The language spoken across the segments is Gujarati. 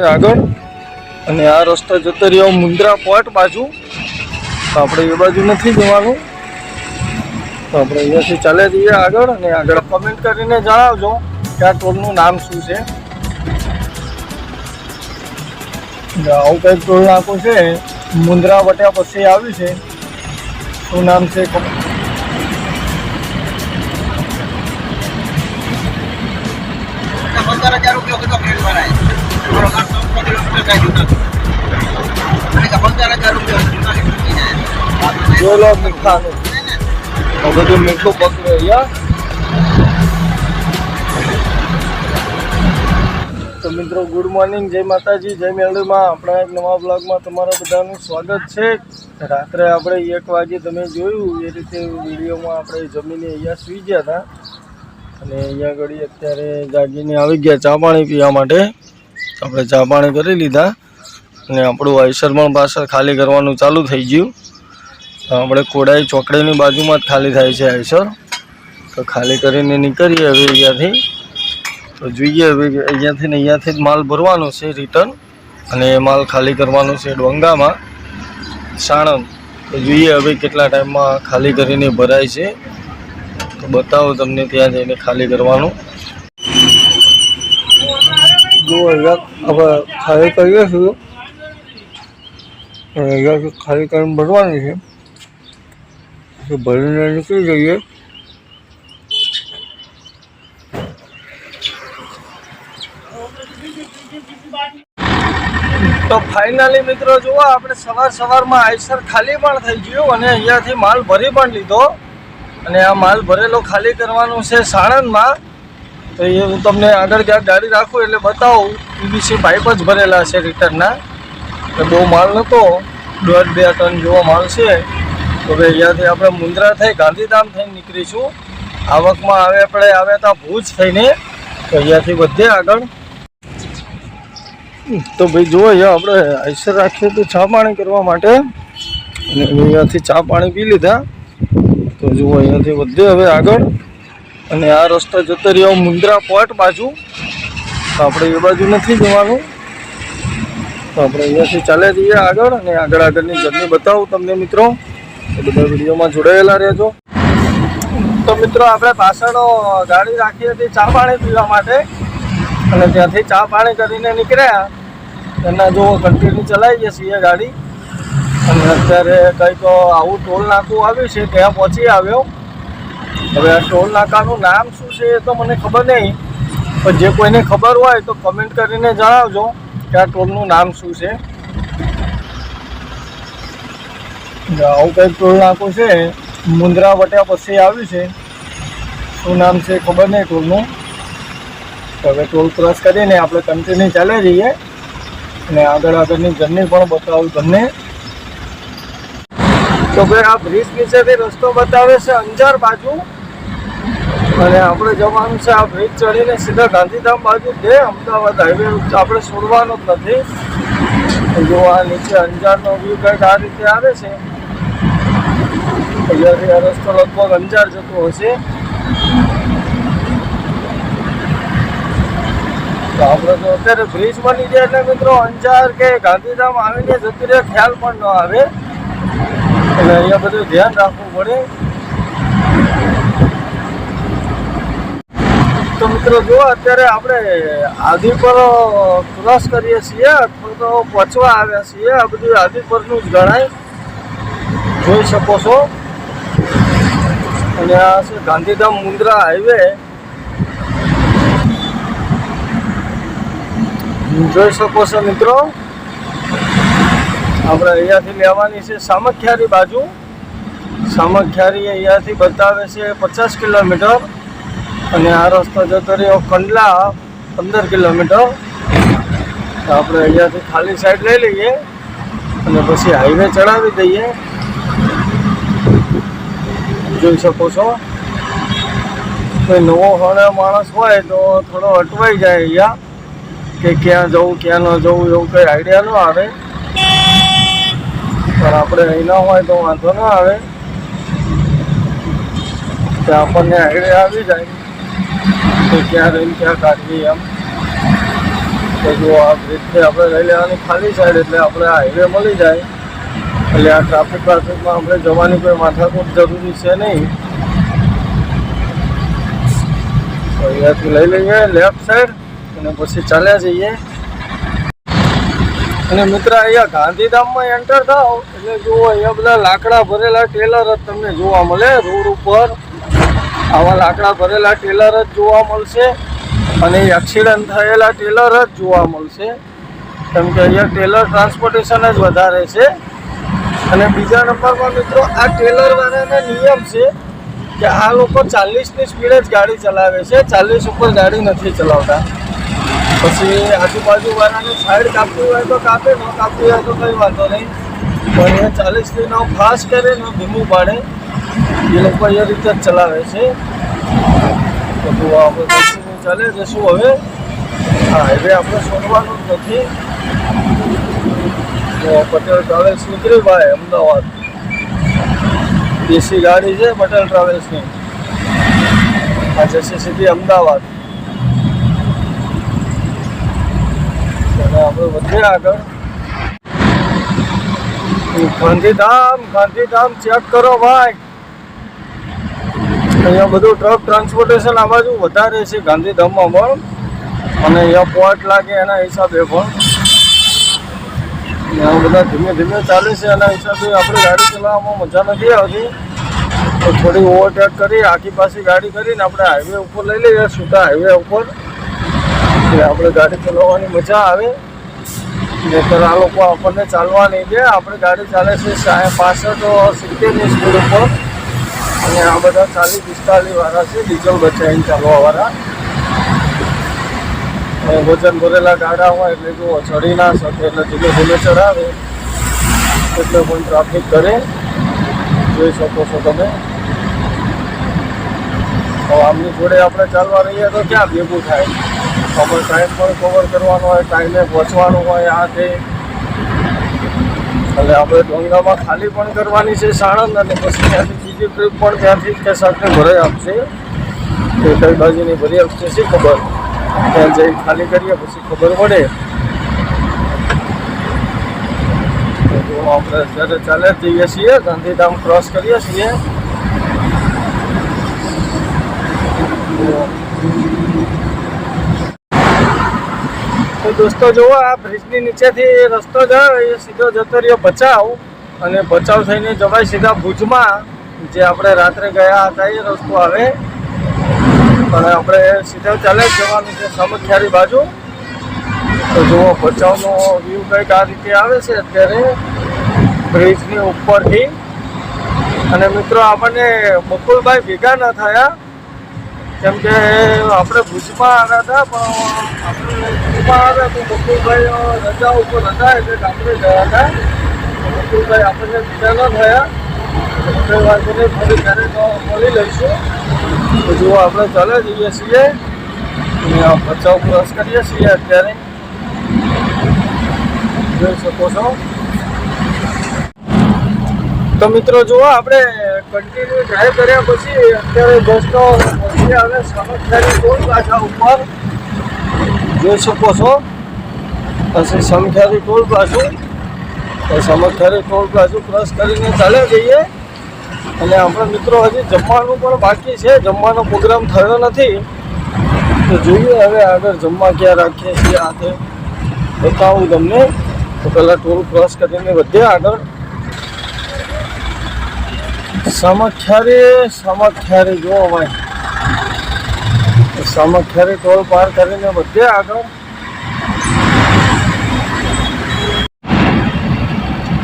આગળ અને આ રસ્તો જતો રહ્યો મુન્દ્રા પોર્ટ બાજુ, તો આપણે એ બાજુ નથી જવાનું, તો આપણે અહીંયાથી ચાલે જઈએ આગળ. અને આગળ કમેન્ટ કરીને જણાવજો કે આ ટોલનું નામ શું છે. આવું કંઈક ટોલ નાકું છે, મુન્દ્રા વટ્યા પછી આવ્યું છે. શું નામ છે? જોયેલો મીઠાનું બધું મીઠું પકડે અહીંયા. તો મિત્રો ગુડ મોર્નિંગ, જય માતાજી, જય મેલડીમાં. આપણા એક નવા બ્લોગમાં તમારા બધાનું સ્વાગત છે. રાત્રે આપણે 1 વાગે તમે જોયું એ રીતે વિડીયોમાં આપણે જમીને અહીંયા સૂઈ ગયા હતા, અને અહીંયા ઘડી અત્યારે જાગીને આવી ગયા ચા પાણી પીવા માટે. આપણે ચા પાણી કરી લીધા અને આપણું આઈસર પણ પાછળ ખાલી કરવાનું ચાલુ થઈ ગયું. આપણે કોડાઈ ચોકડીની બાજુમાં જ ખાલી થાય છે આઈસર, તો ખાલી કરીને નીકળીએ હવે અહીંયાથી. તો જોઈએ હવે અહીંયાથી જ માલ ભરવાનો છે રિટર્ન, અને એ માલ ખાલી કરવાનો છે ડોંગામાં સાણંદ. તો જોઈએ હવે કેટલા ટાઈમમાં ખાલી કરીને ભરાય છે, તો બતાવો તમને ત્યાં જઈને ખાલી કરવાનું. જો આપણે ખાલી કરીએ છીએ, અહીંયાથી ખાલી કરીને ભરવાની છે, તો ભરીને નીકળી જઈએ. તો ફાઇનલી મિત્રો જુઓ, આપણે સવારમાં આઈસર ખાલી પણ થઈ ગયું અને અહીંયાથી માલ ભરી પણ લીધો, અને આ માલ ભરેલો ખાલી કરવાનું છે સાણંદમાં. તો એ હું તમને આગળ ક્યાંક ગાડી રાખું એટલે બતાવું. પીવીસી પાઇપ જ ભરેલા છે રિટર્નના, એટલે બહુ માલ નહોતો, 1.5-2 ટન જેવો માલ છે. તો હવે અહીંયાથી આપણે મુન્દ્રા થઈ ગાંધીધામ થઈને નીકળીશું. આવકમાં આપણે આવ્યા હતા ભુજ થઈને, તો અહીંયાથી વધે આગળ. તો ભાઈ જુઓ, અહીંયા આપણે આઈસર રાખીએ તો ચા પાણી કરવા માટે, અને અહીંયાથી ચા પાણી પી લીધા. તો જુઓ અહીંયાથી વધે હવે આગળ, અને આ રસ્તો જતો રહ્યો મુન્દ્રા પોર્ટ બાજુ, તો આપણે એ બાજુ નથી જવાનું, તો આપણે અહીંયાથી ચાલે જઈએ આગળ. અને આગળની જર્ની બતાવું તમને મિત્રો, તો બધા વિડીયોમાં જોડાયેલા રહેજો. તો મિત્રો આપણે પાછળ ગાડી રાખી હતી ચા પાણી પીવા માટે, અને ત્યાંથી ચા પાણી કરીને નીકળ્યા. એના જો કન્ટિન્યુ ચલાવીએ છીએ ગાડી, અને અત્યારે કંઈક આવું ટોલ નાકું આવ્યું છે ત્યાં પહોંચી આવ્યો. હવે આ ટોલ નાકાનું નામ શું છે એ તો મને ખબર નહીં, પણ જે કોઈને ખબર હોય તો કમેન્ટ કરીને જણાવજો કે આ ટોલનું નામ શું છે. આવું કંઈક ટોલ નાકું છે, મુન્દ્રા વટ્યા પછી આવ્યું છે. શું નામ છે ખબર નહીં ટોલનું. તો હવે ટોલ ક્રોસ કરીને આપણે કન્ટિન્યુ ચાલે જઈએ, અને આગળની જર્ની પણ બતાવું તમને. તો ભાઈ આ બ્રિજ નીચેથી રસ્તો બતાવે છે અંજાર બાજુ, અને આપણે જવાનું છે આ બ્રિજ ચડીને સીધા ગાંધીધામ બાજુ. અમદાવાદ હાઈવે આપણે છોડવાનો જ નથી. જો આ નીચે અંજારનો વ્યૂ કંઈક આ રીતે આવે છે. અહીંયાથી આ રસ્તો લગભગ અંજાર જતો હશે. તો આપણે તો અત્યારે બ્રિજ બની જાય એટલે મિત્રો અંજાર કે ગાંધીધામ આવીને જતી રહે ખ્યાલ પણ ન આવે, એટલે અહીંયા બધું ધ્યાન રાખવું પડે. તો મિત્રો જુઓ, અત્યારે આપણે આદિપર ક્રોસ કરીએ છીએ, અથવા તો પહોંચવા આવ્યા છીએ. આ બધું આદિપરનું જ ગણાય, જોઈ શકો છો. અને આ છે ગાંધીધામ મુન્દ્રા હાઈવે, જોઈ શકો છો મિત્રો. આપણે અહીંયાથી લેવાની છે સામખિયારી બાજુ. સામખિયારી અહીંયાથી બતાવે છે 50 કિલોમીટર, અને આ રસ્તો જતો રહ્યો કંડલા 15 કિલોમીટર. આપણે અહીંયાથી ખાલી સાઈડ લઈ લઈએ અને પછી હાઈવે ચડાવી દઈએ. જોઈ શકો છો. કોઈ નવો હોણે માણસ હોય તો થોડો અટવાઈ જાય અહીંયા, કે ક્યાં જવું ક્યાં ન જવું એવું કંઈ આઈડિયા ન આવે. પણ આપણે અહીં ના હોય તો વાંધો ના આવે, કે આપણને આઈડિયા આવી જાય કે ક્યાં રહીને ક્યાં કાઢવી એમ. તો જો આ બ્રિજથી આપણે લઈ લેવાની ખાલી સાઈડ એટલે આપણે હાઈવે મળી જાય એટલે આ ટ્રાફિકમાં આપણે જવાની કોઈ માથાકૂટ જરૂરી છે નહીં. તો અહીંયાથી લઈ લઈએ લેફ્ટ સાઈડ અને પછી ચાલ્યા જઈએ. અને મિત્ર અહીંયા ગાંધીધામમાં એન્ટર થાવ એટલે જુઓ અહીંયા બધા લાકડા ભરેલા ટેલર જ તમને જોવા મળે. રોડ ઉપર આવા લાકડા ભરેલા ટેલર જ જોવા મળશે અને એક્સિડન્ટ થયેલા ટેલર જ જોવા મળશે, કેમ કે અહીંયા ટેલર ટ્રાન્સપોર્ટેશન જ વધારે છે. અને બીજા નંબરમાં મિત્રો આ ટેલરવાળાના નિયમ છે કે આ લોકો 40ની સ્પીડે જ ગાડી ચલાવે છે, 40 ઉપર ગાડી નથી ચલાવતા. પછી આજુબાજુવાળાને સાઈડ કાપવી હોય તો કાપે, ન કાપવી હોય તો કંઈ વાંધો નહીં, પણ એ 40થી ન ફાસ્ટ કરે ન ધીમું પાડે, એ લોકો એ રીતે જ ચલાવે છે. તો આપણે ચાલે જશું હવે. હા, હાઈવે આપણે છોડવાનું જ નથી. તો પટેલ ટ્રાવેલ્સ નીકળી ભાઈ અમદાવાદ. દેશી ગાડી છે પટેલ ટ્રાવેલ્સની. આ જશે સીધી અમદાવાદ. અને આપણે વધીએ આગળ. ગાંધીધામ ચેક કરો ભાઈ. અહીંયા બધું ટ્રક ટ્રાન્સપોર્ટેશન આ બાજુ વધારે છે ગાંધીધામમાં પણ, અને અહીંયા પોર્ટ લાગે એના હિસાબે પણ. આ બધા ધીમે ધીમે ચાલે છે એના હિસાબે આપણે ગાડી ચલાવવામાં મજા નથી આવતી. તો થોડી ઓવરટેક કરી આખી પાછી ગાડી કરીને આપણે હાઈવે ઉપર લઈ લઈએ, છૂટા હાઈવે ઉપર, એટલે આપણે ગાડી ચલાવવાની મજા આવે. નહીંતર આ લોકો આપણને ચાલવા નહીં દે. આપણે ગાડી ચાલે છે 65-70ની સ્પીડ ઉપર, અને આ બધા 40-45 વાળા છે ડીઝલ બચાવીને ચાલવાવાળા. વજન ભરેલા ગાડા હોય એટલે જો ચડી ના શકે, એટલે ધીમે ધીમે ચડાવે એટલે પણ ટ્રાફિક કરે. જોઈ શકો છો તમે. હવે આમની જોડે આપણે ચાલવા રહીએ તો ક્યાં ભેગું થાય. આપણે ટાઈમ પણ કવર કરવાનો હોય, ટાઈમે પહોંચવાનું હોય. આ તે એટલે આપણે ડોંગરામાં ખાલી પણ કરવાની છે સાણંદ, અને પછી ત્યાંથી બીજી ટ્રીપ પણ ત્યાંથી કે સાથે ભરાઈ આપશે. એ કઈ બાજુની ભરી આપશે શી ખબર, ત્યાં જઈ ખાલી કરીએ પછી ખબર પડે. તો આપણે અત્યારે ચાલે જઈએ છીએ, ગાંધીધામ ક્રોસ કરીએ છીએ. તો દોસ્તો જુઓ, આ બ્રિજની નીચેથી રસ્તો જાય એ સીધો જતો રહ્યો ભચાઉ, અને ભચાઉ થઈને જવાય સીધા ભુજમાં. જે આપણે રાત્રે ગયા હતા એ રસ્તો આવે, અને આપણે સીધા ચાલે જ જવાનું છે સામખિયાળી બાજુ. તો જુઓ ભચાઉનો વ્યૂ કંઈક આ રીતે આવે છે અત્યારે બ્રિજની ઉપરથી. અને મિત્રો આપણને બકુલભાઈ ભેગા ન થયા, કેમ કે આપણે ભુજમાં આવ્યા હતા, પણ આપણે ભુજમાં આવ્યા તો બકુલભાઈ રજા ઉપર હતા એટલે ગામડે ગયા હતા. બકુલભાઈ આપણને ભેગા ન થયા. આપણે વાંધો નહીં, ફરી ક્યારેક મળી લઈશું. તો જુઓ આપણે ચાલે જઈએ છીએ અને આ ભચાઉ ક્રોસ કરીએ છીએ અત્યારે. જોઈ શકો છો. તો મિત્રો જુઓ, આપણે કન્ટિન્યુ ડ્રાઈવ કર્યા પછી અત્યારે દોસ્તો પહોંચી આવે સામખિયાળી ટોલ પ્લાઝા ઉપર. જોઈ શકો છો પછી સામખિયાળી ટોલ પ્લાઝું. તો સામખિયાળી ટોલ પ્લાઝું ક્રોસ કરીને ચાલે જઈએ. અને આપણા મિત્રો હજી જમવાનું પણ બાકી છે, જમવાનો પ્રોગ્રામ થયો નથી. તો જોઈએ હવે આગળ જમવા ક્યાં રાખીએ છીએ આ તે બતાવું તમને. તો પહેલાં ટોલ ક્રોસ કરીને વધીએ આગળ. સામખિયાળી જુઓ ભાઈ, સામખિયાળી ટોલ પાર કરીને વધીએ આગળ.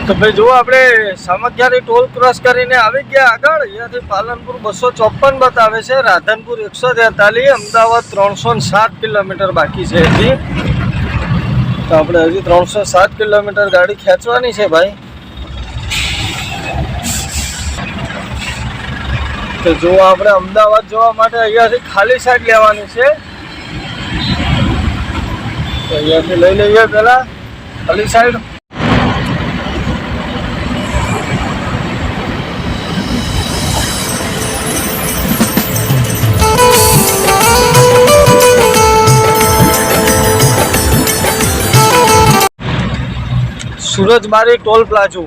તો ભાઈ જુઓ, આપણે સામખિયાળી ટોલ ક્રોસ કરીને આવી ગયા આગળ. અહીંયાથી પાલનપુર 254 બતાવે છે, રાધનપુર 143, અમદાવાદ 307 કિલોમીટર બાકી છે હજી. તો આપણે હજી 307 કિલોમીટર ગાડી ખેંચવાની છે ભાઈ. તો જો આપણે અમદાવાદ જવા માટે અહીંયાથી ખાલી સાઈડ લેવાની છે. તો અહીંયાથી લઈ લઈએ પહેલાં ખાલી સાઈડ. Surajbari toll palazzo.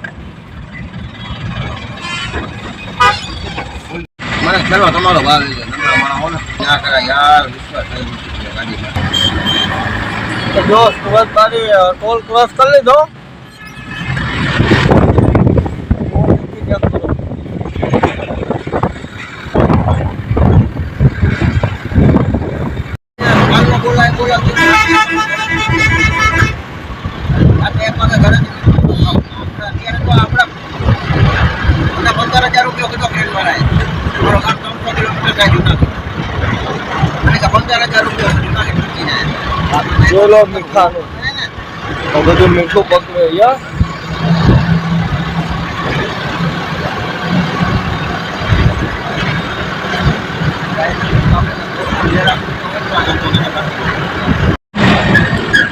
મને ચલો તમારો ભાગ લઈ લો માણો ને ના કરા યાર વિશ્વાસ થઈ ગાડી તો જો સુરજબારી ટોલ ક્રોસ કરી લીધો. જોલો મીઠાનું બધું મીઠું પકવે અહીંયા.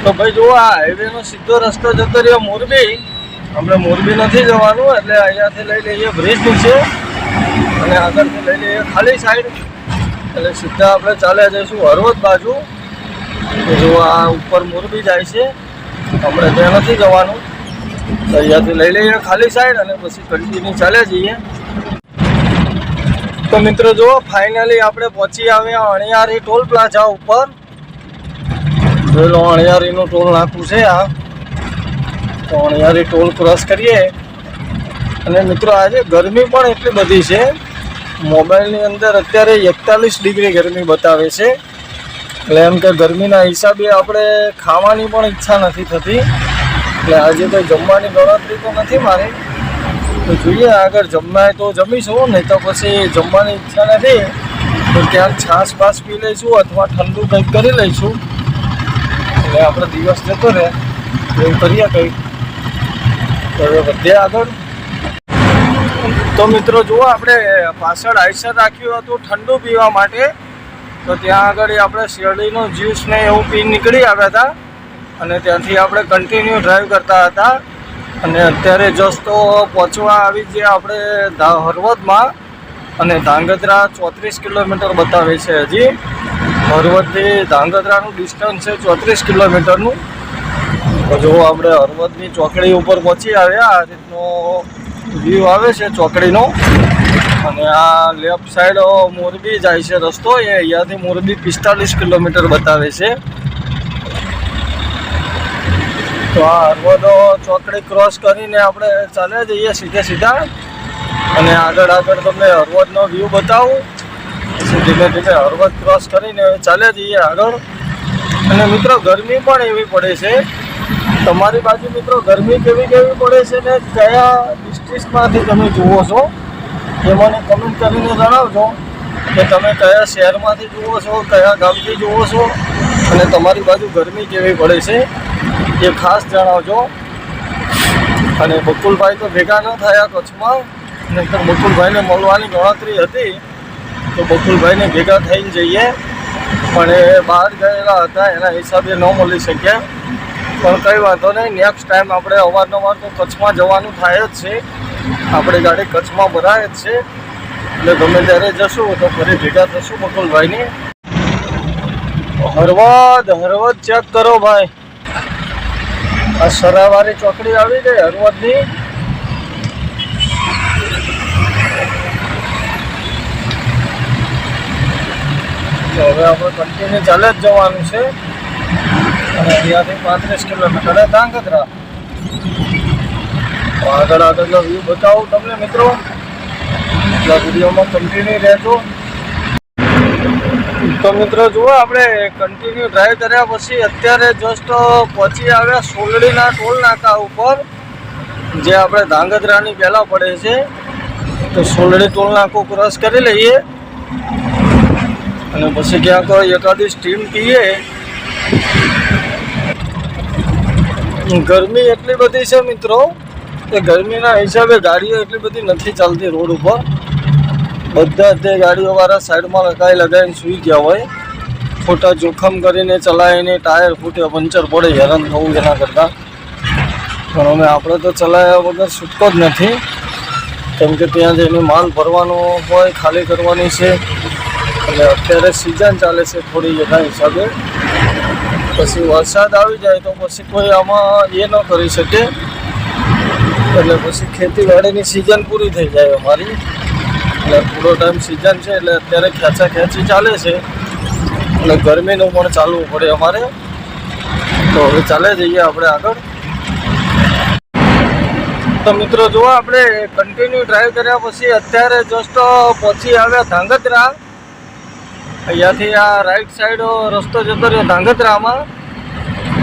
તો ભાઈ જુઓ આ હાઈવે નો સીધો રસ્તો જતો રહ્યો મોરબી. આપણે મોરબી નથી જવાનું એટલે અહીંયાથી લઈ લઈએ બ્રિજ નીચે અને આગળથી લઈ લઈએ ખાલી સાઈડ એટલે સીધા આપણે ચાલ્યા જઈશું હળવદ બાજુ. તો જો આ ઉપર મોરબી જાય છે આપણે ત્યાં નથી જવાનું તો અહીંયાથી લઈ લઈએ ખાલી સાઈડ અને પછી કન્ટિન્યુ ચાલ્યા જઈએ. તો મિત્રો જુઓ ફાઇનલી આપણે પહોંચી આવ્યા અણિયારી ટોલ પ્લાઝા ઉપર. જોઈ લો અણિયારીનું ટોલ નાખવું છે આ. તો અણિયારી ટોલ ક્રોસ કરીએ અને મિત્રો આજે ગરમી પણ એટલી બધી છે. મોબાઈલની અંદર અત્યારે 41 ડિગ્રી ગરમી બતાવે છે એટલે એમ કે ગરમીના હિસાબે આપણે ખાવાની પણ ઈચ્છા નથી થતી એટલે આજે કંઈ જમવાની ગણતરી તો નથી મારી. તો જોઈએ આગળ જમાય તો જમીશું નહીં તો પછી જમવાની ઈચ્છા નથી તો ક્યાંક છાશ પાસ પી લઈશું અથવા ઠંડુ કંઈક કરી લઈશું એટલે આપણો દિવસ જતો રહે એવું કરીએ કંઈક. તો વધીએ આગળ. તો મિત્રો જુઓ આપણે પાછળ આઈસર રાખ્યું હતું ઠંડુ પીવા માટે તો ત્યાં આગળ આપણે શેરડીનો જ્યુસ ને એવું પી નીકળી આવ્યા હતા અને ત્યાંથી આપણે કન્ટિન્યુ ડ્રાઈવ કરતા હતા અને અત્યારે જસ્ટ તો પહોંચવા આવી ગયા આપણે હળવદમાં અને ધાંગધ્રા 34 કિલોમીટર બતાવે છે. હજી હળવદથી ધાંગધ્રાનું ડિસ્ટન્સ છે 34 કિલોમીટરનું. તો જો આપણે હળવદની ચોકડી ઉપર પહોંચી આવ્યા. આ રીતનો વ્યૂ આવે છે ચોકડીનો અને આ લેફ્ટ સાઈડ મોરબી જાય છે રસ્તો. એ અહીંયાથી મોરબી 45 કિલોમીટર બતાવે છે. તો આ હળવદ ચોકડી ક્રોસ કરીને આપણે ચાલ્યા જઈએ સીધા અને આગળ તમને હળવદનો વ્યૂ બતાવું. પછી ધીમે ધીમે હળવદ ક્રોસ કરીને ચાલ્યા જઈએ આગળ. અને મિત્રો ગરમી પણ એવી પડે છે. તમારી બાજુ મિત્રો ગરમી કેવી પડે છે ને કયા ડિસ્ટ્રિક્ટમાંથી તમે જુઓ છો એ મને કમેન્ટ કરીને જણાવજો કે તમે કયા શહેરમાંથી જુઓ છો, કયા ગામથી જુઓ છો અને તમારી બાજુ ગરમી કેવી પડે છે એ ખાસ જણાવજો. અને બકુલભાઈ તો ભેગા ન થયા કચ્છમાં નહીંતર બકુલભાઈને મળવાની ગણતરી હતી તો બકુલભાઈને ભેગા થઈને જઈએ પણ એ બહાર ગયેલા હતા એના હિસાબે ન મળી શક્યા. પણ કંઈ વાંધો નહીં, નેક્સ્ટ ટાઈમ આપણે અવારનવાર તો કચ્છમાં જવાનું થાય જ છે. આપણી ગાડી કચ્છમાં ભરાય જ છે એટલે ગમે ત્યારે જશું તો ફરી ભેગા થશું બકુલભાઈની. હળવદ ચેક કરો ભાઈ. આ સરાવારી ચોકડી આવી ગઈ હળવદની. તો હવે આપણે કન્ટિન્યુ ચાલે જ જવાનું છે અને અહીંયાથી 35 કિલોમીટર ધાંગધ્રા. આગળનો વ્યૂ બતાવું તમને મિત્રો. એટલા વિડીયોમાં કન્ટિન્યુ રહેજો. તો મિત્રો જુઓ આપણે કન્ટિન્યુ ડ્રાઈવ કર્યા પછી અત્યારે જસ્ટ પહોંચી આવ્યા સોલડીના ટોલ નાકા ઉપર જે આપણે ધાંગધ્રાની પહેલાં પડે છે. તો સોલડી ટોલ નાકું ક્રોસ કરી લઈએ અને પછી ક્યાંક એકાદી સ્ટીમ પીએ. ગરમી એટલી બધી છે મિત્રો કે ગરમીના હિસાબે ગાડીઓ એટલી બધી નથી ચાલતી રોડ ઉપર. બધા તે ગાડીઓવાળા સાઈડમાં લગાવીને સૂઈ ગયા હોય. ખોટા જોખમ કરીને ચલાવીને ટાયર ફૂટે, પંચર પડે, હેરાન થવું એના કરતાં. પણ આપણે તો ચલાવ્યા વગર છૂટકો જ નથી કેમ કે ત્યાં જઈને માલ ભરવાનો હોય, ખાલી કરવાની છે. એટલે અત્યારે સિઝન ચાલે છે થોડી એના હિસાબે. પછી વરસાદ આવી જાય તો પછી કોઈ આમાં એ ન કરી શકે એટલે પછી ખેતીવાડીની સિઝન પૂરી થઈ જાય અમારી. એટલે પૂરો ટાઈમ સિઝન છે એટલે અત્યારે ખેંચી ચાલે છે અને ગરમીનું પણ ચાલવું પડે અમારે. તો હવે ચાલે જઈએ આપણે આગળ. તો મિત્રો જુઓ, આપણે કન્ટિન્યુ ડ્રાઈવ કર્યા પછી અત્યારે જસ્ટ પહોંચી આવ્યા ધાંગધ્રા. અહીંયાથી આ રાઈટ સાઈડ રસ્તો જતો રહ્યો ધાંગધ્રામાં.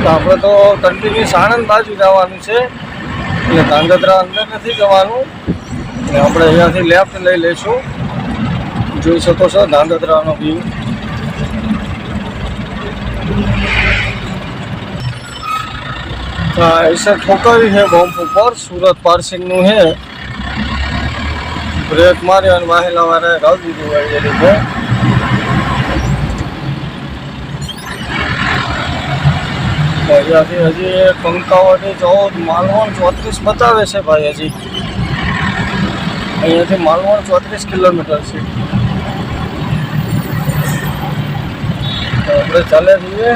તો આપણે તો કન્ટિન્યુ સાણંદ બાજુ જવાનું છે એટલે ધાંગધ્રા અંદર નથી જવાનું. અને આપણે અહીંયાથી લેફ્ટ લઈ લઈશું. જોઈ શકો છો ધાંગધ્રાનો વ્યૂ. ऐसे ठोकावी है बम्प ऊपर सूरत पार्सिंग નું है. બ્રેક મારી અને વાહેલા વારે ગાળી દીધું હોય એ રીતે. અહીંયાથી હજી કંકાવટી 14 માલવણ 34 બતાવે છે ભાઈ. હજી અહીંયાથી માલવણ 34 કિલોમીટર છે. તો આપણે ચાલે જઈએ.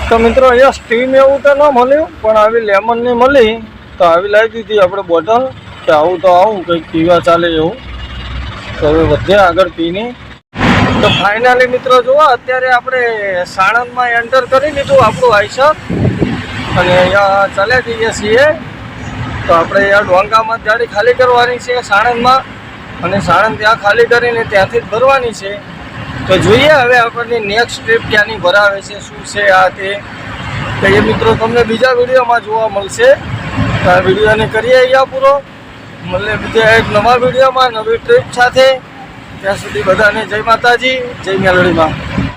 તો મિત્રો અહીંયા સ્ટીમ એવું તો ન મળ્યું પણ આવી લેમનની મળી તો આવી લાવી દીધી આપણે બોટલ કે આવું તો આવું કંઈક પીવા ચાલે એવું. તો હવે વધે આગળ પીની. તો ફાઇનલી મિત્રો જુઓ, અત્યારે આપણે સાણંદમાં એન્ટર કરી લીધું આપણું આઈસર અને અહીંયા ચાલ્યા જઈએ છીએ. તો આપણે અહીંયા ડોંગામાં ગાડી ખાલી કરવાની છે સાણંદમાં અને સાણંદ ત્યાં ખાલી કરીને ત્યાંથી જ ભરવાની છે. તો જોઈએ હવે આપણને નેક્સ્ટ ટ્રીપ ક્યાંની ભરાવે છે, શું છે આ તે એ મિત્રો તમને બીજા વિડીયોમાં જોવા મળશે. તો આ વિડીયોને કરીએ અહીંયા પૂરો. મળે બીજા એક નવા વિડીયોમાં નવી ટ્રીપ સાથે. ત્યાં સુધી બધાને જય માતાજી, જય મેલડીમાં.